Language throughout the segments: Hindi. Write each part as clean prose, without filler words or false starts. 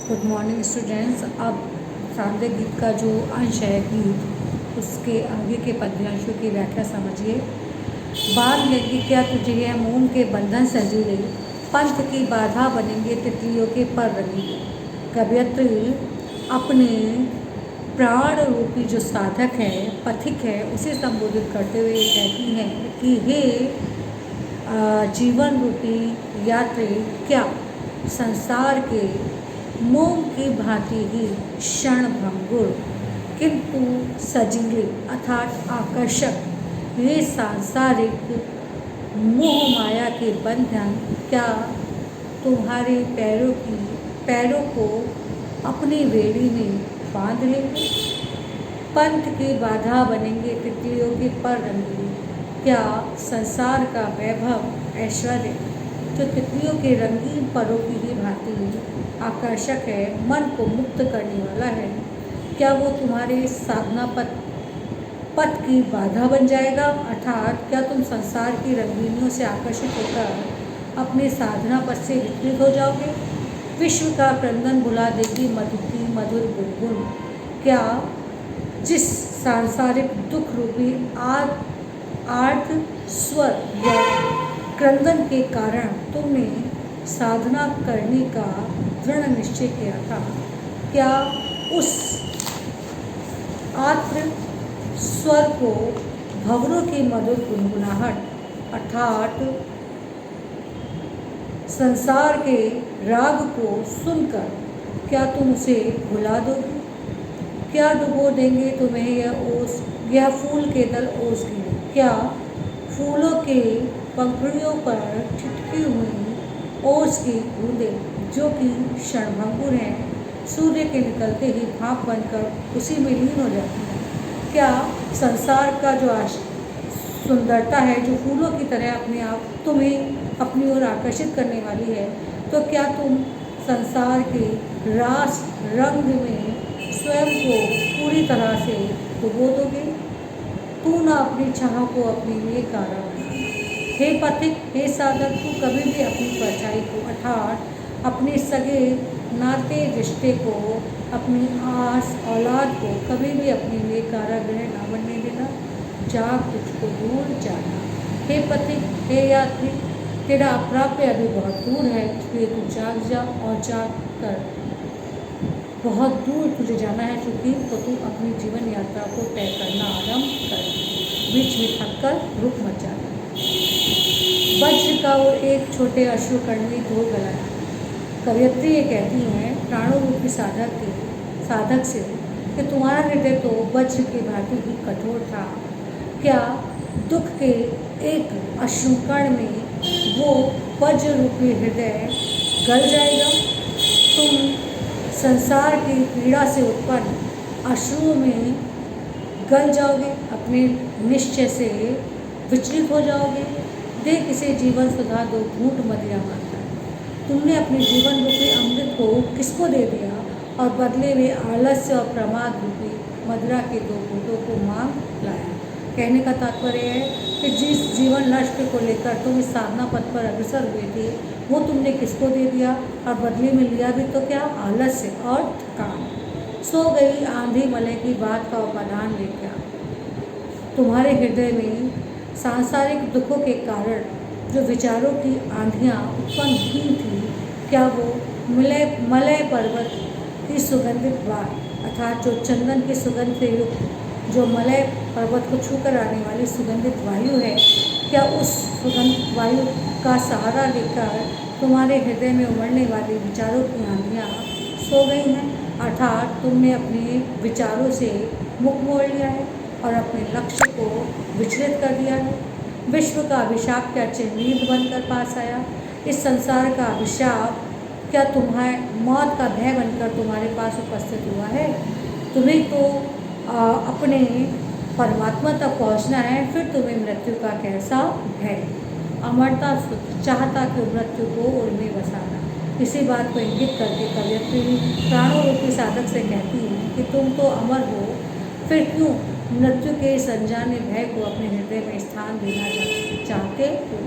Good morning students. अब सामने गीत का जो अंश है गीत, उसके आगे के पद्यांशों की व्याख्या समझिए। बाल यज्ञ क्या तुझे है मोम के बंधन सजीले, पंथ की बाधा बनेंगे तितलियों के पर रंगीले। कवियत्री अपने प्राण रूपी जो साधक है, पथिक है, उसे संबोधित करते हुए कहती हैं कि हे जीवन रूपी यात्री, क्या संसार के मोम की भांति ही क्षण भंगुर किंतु सजीले अर्थात आकर्षक ये सांसारिक मोह माया के बंधन क्या तुम्हारे पैरों को अपनी बेड़ी में बांध लेंगे? पंथ की बाधा बनेंगे तितलियों के पर रंगीले। क्या संसार का वैभव ऐश्वर्य जो तितलियों के रंगीन परों की ही भांति आकर्षक है, मन को मुक्त करने वाला है, क्या वो तुम्हारे साधना पथ की बाधा बन जाएगा? अर्थात क्या तुम संसार की रंगीनियों से आकर्षित होकर अपने साधना पथ से विचलित हो जाओगे? विश्व का क्रंदन भुला देगी मधु की मधुर गुनगुन। क्या जिस सांसारिक दुख रूपी आर्त स्वर या क्रंदन के कारण तुमने साधना करने का दृढ़ निश्चय किया था, क्या उस आर्त स्वर को भंवरों की मधुर गुनगुनाहट अर्थात संसार के राग को सुनकर क्या तुम उसे भुला दोगे? क्या डुबो देंगे तुम्हें यह फूल के दल ओस के? क्या फूलों के पंखुड़ियों पर ठिठकी हुई ओस की बूंदें जो कि क्षणभंगुर हैं, सूर्य के निकलते ही भाप बनकर उसी में लीन हो जाती हैं? क्या संसार का जो सुंदरता है, जो फूलों की तरह अपने आप तुम्हें अपनी ओर आकर्षित करने वाली है, तो क्या तुम संसार के रास रंग में स्वयं को पूरी तरह से डुबो दोगे? तू ना अपनी चाह को अपने लिए कारा बना। हे पथिक, हे साधक, तू कभी भी अपनी परछाई को अर्थात अपने सगे नाते रिश्ते को, अपनी आस औलाद को कभी भी अपने लिए कारागृह ना बनने देना। जाग तुझको दूर जाना। हे पथिक, हे यात्री, तेरा अप्राप्य अभी बहुत दूर है, इसलिए तू जाग जा और जाग कर बहुत दूर तुझे जाना है चूँकि तो तू अपनी जीवन यात्रा को तय करना आरंभ कर। बीच में थक कर रुक मत जाना। वज्र का वो एक छोटे अश्रुकर्णी धो गलाया। कवियत्री ये कहती हैं प्राणों रूपी साधक से कि तुम्हारा हृदय तो वज्र की भांति ही कठोर था। क्या दुख के एक अश्रुकण में वो वज्र रूपी हृदय गल जाएगा? तुम संसार की पीड़ा से उत्पन्न अश्रुओं में गल जाओगे, अपने निश्चय से विचलित हो जाओगे। दे किसे जीवन सुधा दो घूंट मदिरा मांगता है। तुमने अपने जीवन रूपी अमृत को किसको दे दिया और बदले में आलस्य और प्रमाद रूपी मदिरा के दो घूंटों को मांग लाया। कहने का तात्पर्य है कि जिस जीवन लक्ष्य को लेकर तुम इस साधना पथ पर अग्रसर हुए थे, वो तुमने किसको दे दिया और बदले में लिया भी तो क्या? आलस्य और थकान। सो गई आंधी मलय की बात का उपादान ले क्या? तुम्हारे हृदय में सांसारिक दुखों के कारण जो विचारों की आंधियाँ उत्पन्न हुई थी, क्या वो मलय पर्वत की सुगंधित वार अर्थात जो चंदन की सुगंध से युक्त जो मलय पर्वत को छूकर आने वाली सुगंधित वायु है, क्या उस सुगंधित वायु का सहारा लेकर तुम्हारे हृदय में उमड़ने वाली विचारों की आंधियाँ सो गई हैं? अर्थात तुमने अपने विचारों से मुख मोड़ लिया है और अपने लक्ष्य को विचलित कर दिया है। विश्व का अभिशाप क्या चिन्हित बनकर पास आया? इस संसार का अभिशाप क्या तुम्हारे मौत का भय बनकर तुम्हारे पास उपस्थित हुआ है? तुम्हें तो अपने परमात्मा तक पहुंचना है, फिर तुम्हें मृत्यु का कैसा भय? अमरता चाहता कि मृत्यु को उर्मी बसाना। इसी बात को इंगित करके कवियत्री प्राणों रूपी साधक से कहती है कि तुम तो अमर हो, फिर क्यों मृत्यु के इस अनजाने भय को अपने हृदय में स्थान देना चाहते हो?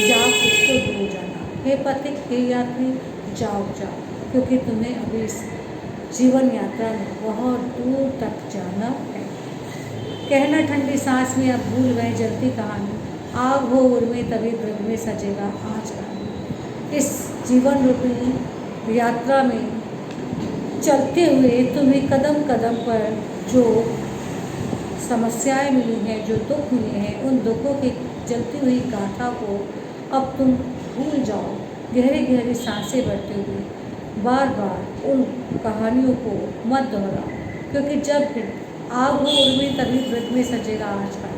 जाओ, उसको दूर जाना। हे पथिक, हे यात्री, जाओ जाओ। क्योंकि तुम्हें अभी इस जीवन यात्रा में बहुत दूर तक जाना है। कहना ठंडी सांस में अब भूल गए जलती कहानी, आग हो उर्मी तभी ब्रह्म में सजेगा आज का। इस जीवन रूपी यात्रा में चलते हुए तुम्हें कदम कदम पर जो समस्याएं मिली हैं, जो दुख मिले हैं, उन दुखों की चलती हुई गाथा को अब तुम भूल जाओ। गहरी गहरी सांसें भरते हुए बार बार उन कहानियों को मत दोहराओ, क्योंकि जब आग हो उर्मी तभी ब्रह्म में सजेगा आज का।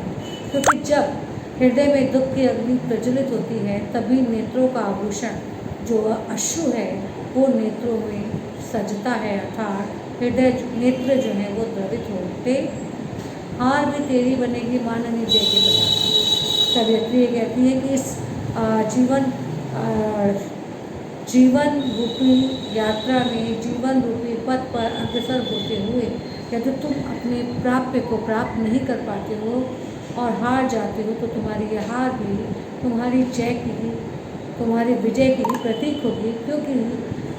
क्योंकि जब हृदय में दुख की अग्नि प्रज्वलित होती है, तभी नेत्रों का आभूषण जो अश्रु है वो नेत्रों में सजता है, अर्थात हृदय नेत्र जो है वो द्रवित होते। हार भी तेरी बनेगी माननी जय के पता। कवियत्री ये कहती है कि इस जीवन रूपी यात्रा में, जीवन रूपी पथ पर अग्रसर होते हुए यदि तुम अपने प्राप्य को प्राप्त नहीं कर पाते हो और हार जाते हो, तो तुम्हारी यह हार भी तुम्हारी जय की, तुम्हारी विजय की ही प्रतीक होगी, क्योंकि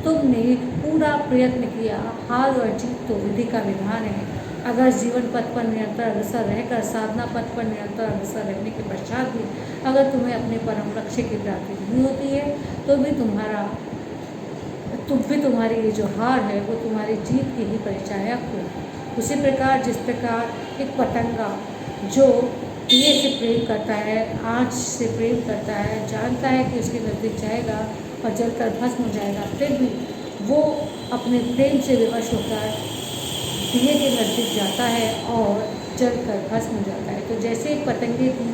तुमने पूरा प्रयत्न किया। हार और जीत तो विधि का विधान है। अगर जीवन पथ पर निरंतर अग्रसर रहकर, साधना पथ पर निरंतर अग्रसर रहने के पश्चात भी अगर तुम्हें अपने परम लक्ष्य की प्राप्ति नहीं होती है, तो भी तुम्हारी ये जो हार है वो तुम्हारी जीत की ही परिचायक हो। उसी प्रकार जिस प्रकार एक पतंगा जो दिए से प्रेम करता है, आँच से प्रेम करता है, जानता है कि उसके नज़दीक जाएगा और जलकर भस्म हो जाएगा, फिर भी वो अपने प्रेम से विवश होकर दिए के नज़दीक जाता है और जलकर भस्म हो जाता है। तो जैसे एक पतंगे की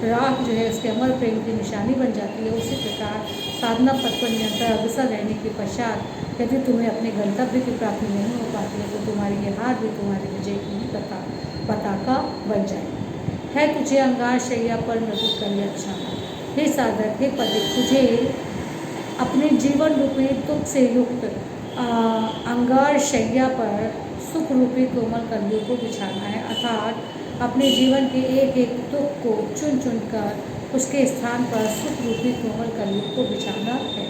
राख जो है उसके अमर प्रेम की निशानी बन जाती है, उसी प्रकार साधना पथ पर निरंतर अग्रसर रहने के पश्चात यदि तुम्हें अपने गंतव्य की प्राप्ति नहीं हो पाती है, तो तुम्हारी ये हार भी तुम्हारी विजय की पताका बन जाएगी। है तुझे अंगार शैया पर मृदु कर अच्छा। हे साधक, हे पथिक, तुझे अपने जीवन रूपी दुख से युक्त अंगार शैया पर सुख रूपी कोमल कलियों को बिछाना है, अर्थात अपने जीवन के एक एक दुख को चुन चुन कर उसके स्थान पर सुख रूपी कोमल कलियों को बिछाना है।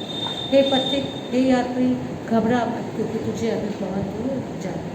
हे पथिक, हे यात्री, घबरा मत, क्योंकि तुझे अभी बहुत दूर जाना है।